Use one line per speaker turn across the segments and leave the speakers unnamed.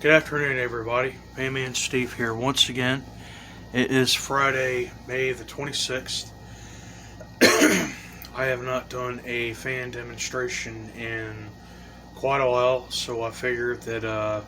Good afternoon, everybody. Mayman Steve here once again. It is Friday, May the 26th. I have not done a fan demonstration in quite a while, so I figured that I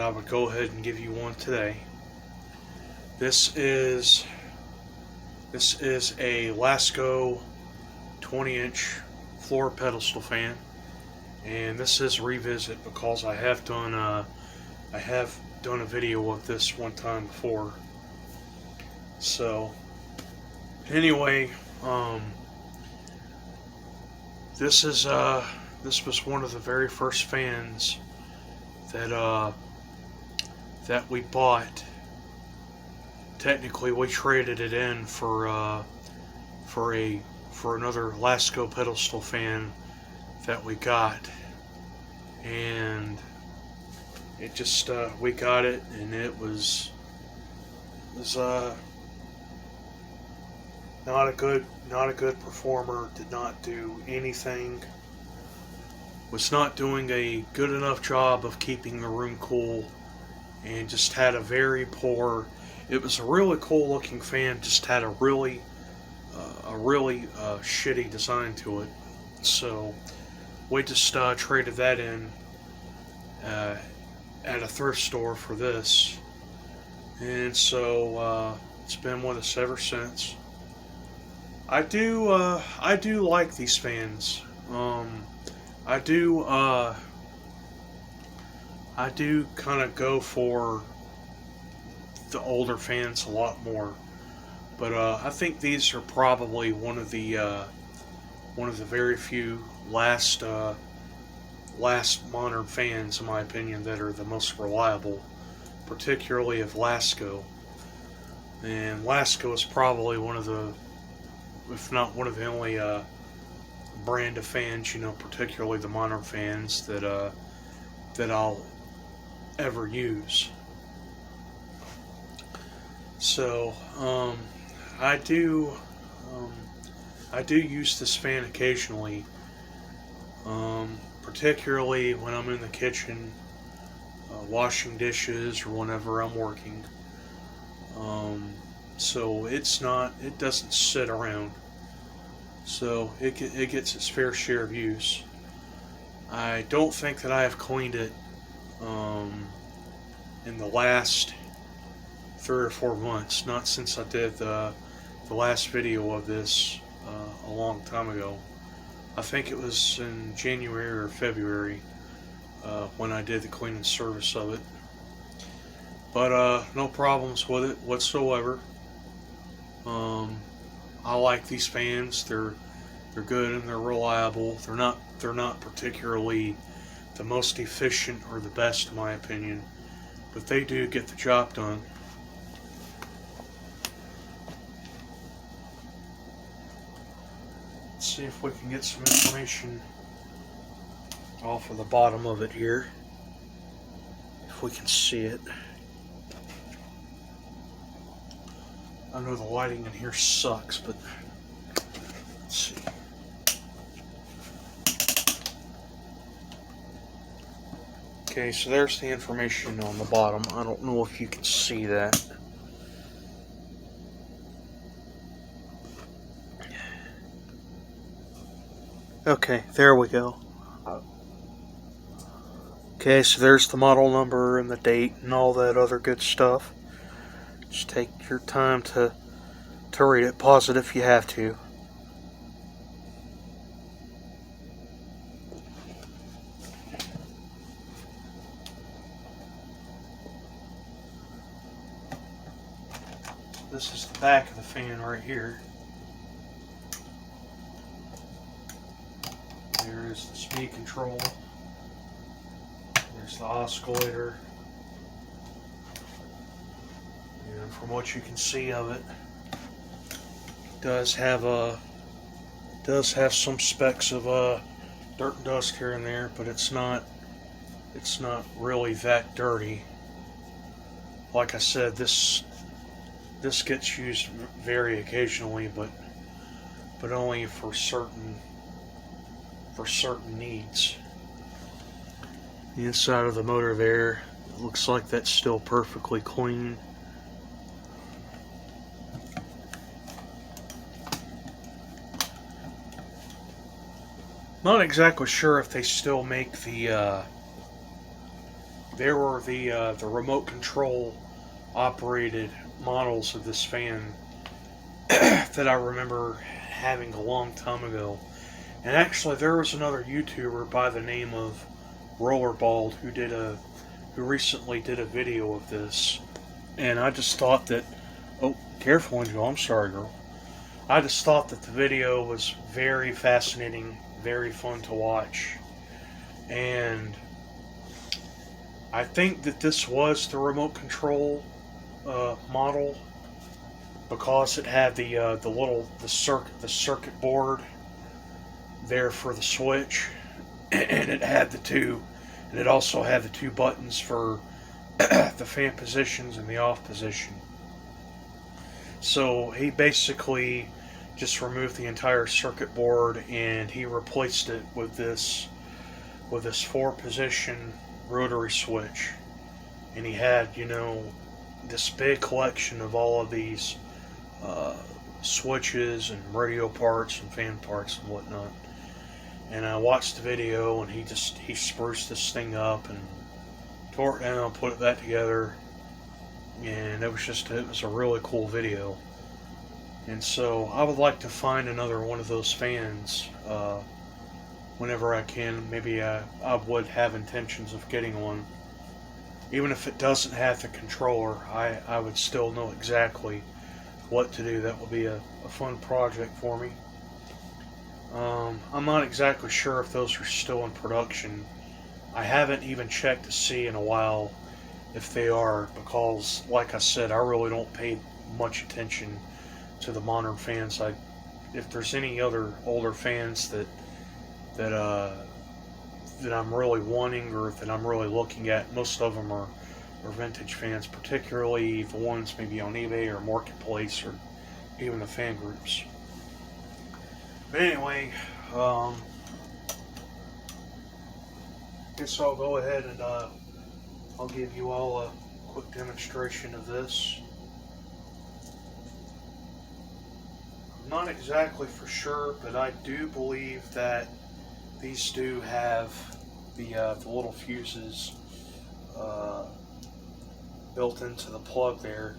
would go ahead and give you one today. This is a Lasko 20-inch floor pedestal fan, and this is a revisit because I have done a video of this one time before. So anyway, this was one of the very first fans that we bought. Technically, we traded it in for another Lasko pedestal fan that we got, and it just we got it, and it was not a good performer. Did not do anything. Was not doing a good enough job of keeping the room cool, and just had a very poor. It was a really cool looking fan, just had a really shitty design to it. So we just traded that in at a thrift store for this, and so it's been with us ever since. I do like these fans. I do kind of go for the older fans a lot more, but I think these are probably one of the very few last modern fans, in my opinion, that are the most reliable, particularly of Lasko. And Lasko is probably one of the, if not one of the only brand of fans, particularly the modern fans that I'll ever use. So I do use this fan occasionally, particularly when I'm in the kitchen washing dishes or whenever I'm working. So it doesn't sit around. So it gets its fair share of use. I don't think that I have cleaned it in the last 3 or 4 months. Not since I did the last video of this a long time ago. I think it was in January or February when I did the cleaning service of it. But no problems with it whatsoever. I like these fans. They're good and they're reliable. They're not particularly the most efficient or the best, in my opinion, but they do get the job done. Let's see if we can get some information off of the bottom of it here, if we can see it. I know the lighting in here sucks, but let's see. Okay, so there's the information on the bottom. I don't know if you can see that. Okay, there we go. Okay, so there's the model number and the date and all that other good stuff. Just take your time to read it. Pause it if you have to. This is the back of the fan right here. There is the speed control. There's the oscillator. And from what you can see of it, does have some specks of dirt and dust here and there, but it's not really that dirty. Like I said, this gets used very occasionally, but only for certain needs. The inside of the motor there, Looks like that's still perfectly clean. Not exactly sure if they still make the there were the remote control operated models of this fan that I remember having a long time ago. And actually, there was another YouTuber by the name of Rollerball who recently did a video of this. And I just thought that, oh, careful, Angel, I'm sorry, girl. I just thought that the video was very fascinating, very fun to watch. And I think that this was the remote control model, because it had the circuit board there for the switch, and it had and it also had the two buttons for the fan positions and the off position. So he basically just removed the entire circuit board and he replaced it with this 4-position rotary switch. And he had, this big collection of all of these switches and radio parts and fan parts and whatnot. And I watched the video, and he spruced this thing up and tore it down, put it back together, and it was a really cool video. And so I would like to find another one of those fans whenever I can. Maybe I would have intentions of getting one. Even if it doesn't have the controller, I would still know exactly what to do. That would be a fun project for me. I'm not exactly sure if those are still in production. I haven't even checked to see in a while if they are, because, like I said, I really don't pay much attention to the modern fans. If there's any other older fans that I'm really wanting or that I'm really looking at, most of them are vintage fans, particularly the ones maybe on eBay or Marketplace or even the fan groups. But anyway, guess I'll go ahead and I'll give you all a quick demonstration of this. I'm not exactly for sure, but I do believe that these do have the little fuses built into the plug there.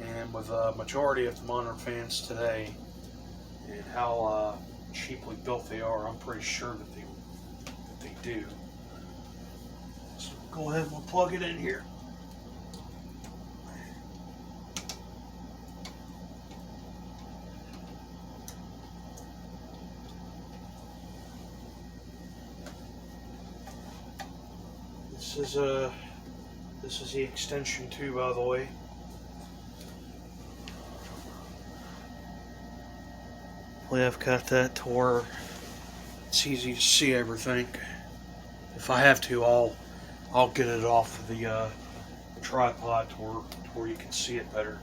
And with a majority of the modern fans today and how cheaply built they are, I'm pretty sure that they do. So go ahead and we'll plug it in here. This is the extension tube, by the way. I've got that to where it's easy to see everything. If I have to, I'll get it off of the tripod to where you can see it better.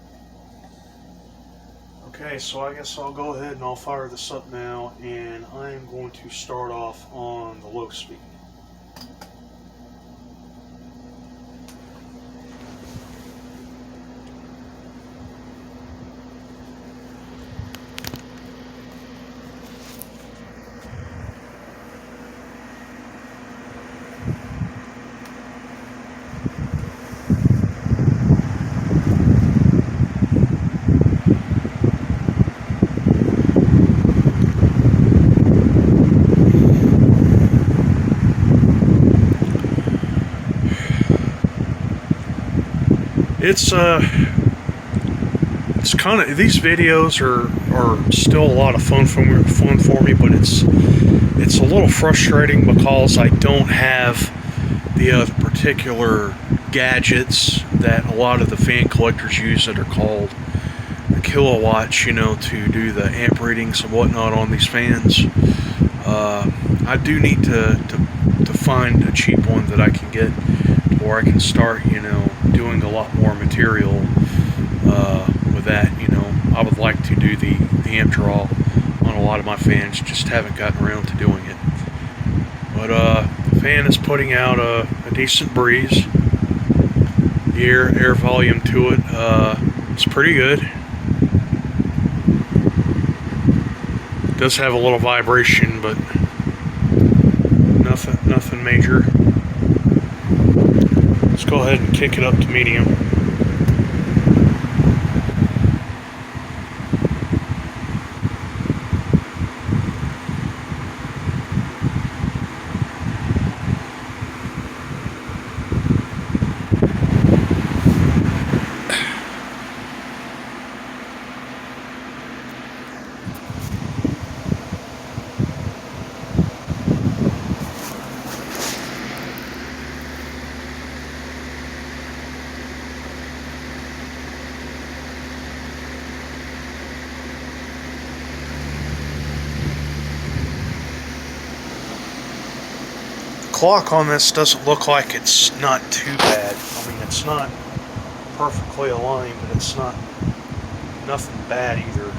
Okay, so I guess I'll go ahead and I'll fire this up now, and I am going to start off on the low speed. It's kind of, these videos are still a lot of fun for me, but it's a little frustrating because I don't have the particular gadgets that a lot of the fan collectors use that are called the kilowatts, to do the amp readings and whatnot on these fans. I do need to find a cheap one that I can get to where I can start, doing a lot more material with that. I would like to do the amp draw on a lot of my fans, just haven't gotten around to doing it. But the fan is putting out a decent breeze. The air volume to it, it's pretty good. It does have a little vibration, but nothing major. Let's go ahead and kick it up to medium. Clock on this doesn't look like it's not too bad. I mean, it's not perfectly aligned, but it's nothing bad either.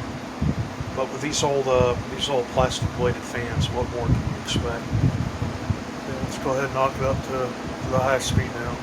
But with these old plastic bladed fans, what more can you expect? Yeah, let's go ahead and knock it up to the high speed now.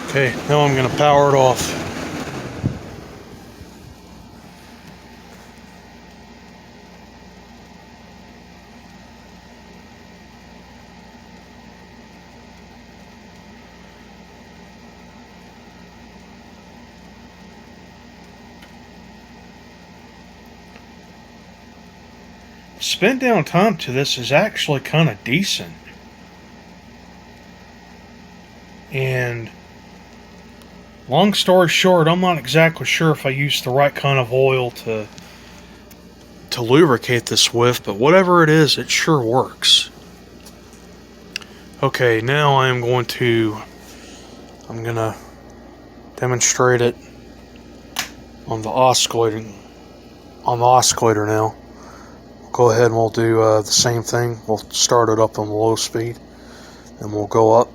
Okay, now I'm going to power it off. Spin down time to this is actually kind of decent. And long story short, I'm not exactly sure if I used the right kind of oil to lubricate this with, but whatever it is, it sure works. Okay, now I'm gonna demonstrate it on the oscillator now. We'll go ahead and we'll do the same thing. We'll start it up on low speed and we'll go up.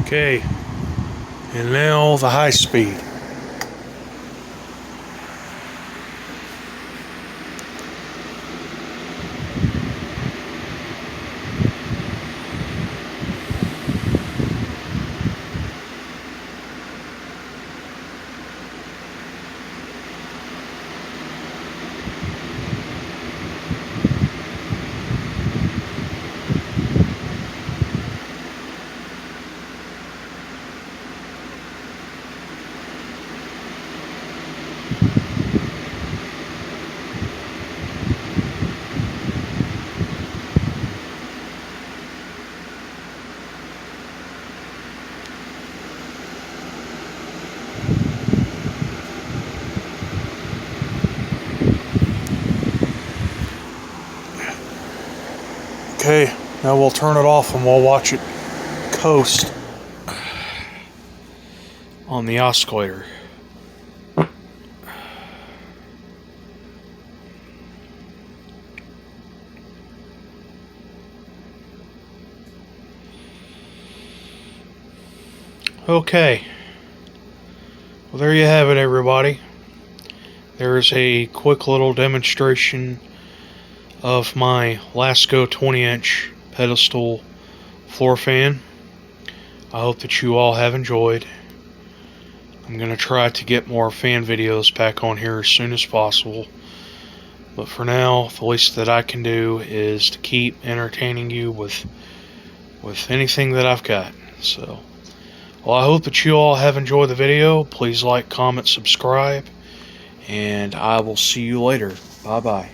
Okay, and now the high speed. Okay, now we'll turn it off and we'll watch it coast on the oscillator. Okay, well there you have it, everybody. There's a quick little demonstration of my Lasko 20-inch pedestal floor fan. I hope that you all have enjoyed. I'm going to try to get more fan videos back on here as soon as possible. But for now, the least that I can do is to keep entertaining you with anything that I've got. So, well, I hope that you all have enjoyed the video. Please like, comment, subscribe, and I will see you later. Bye-bye.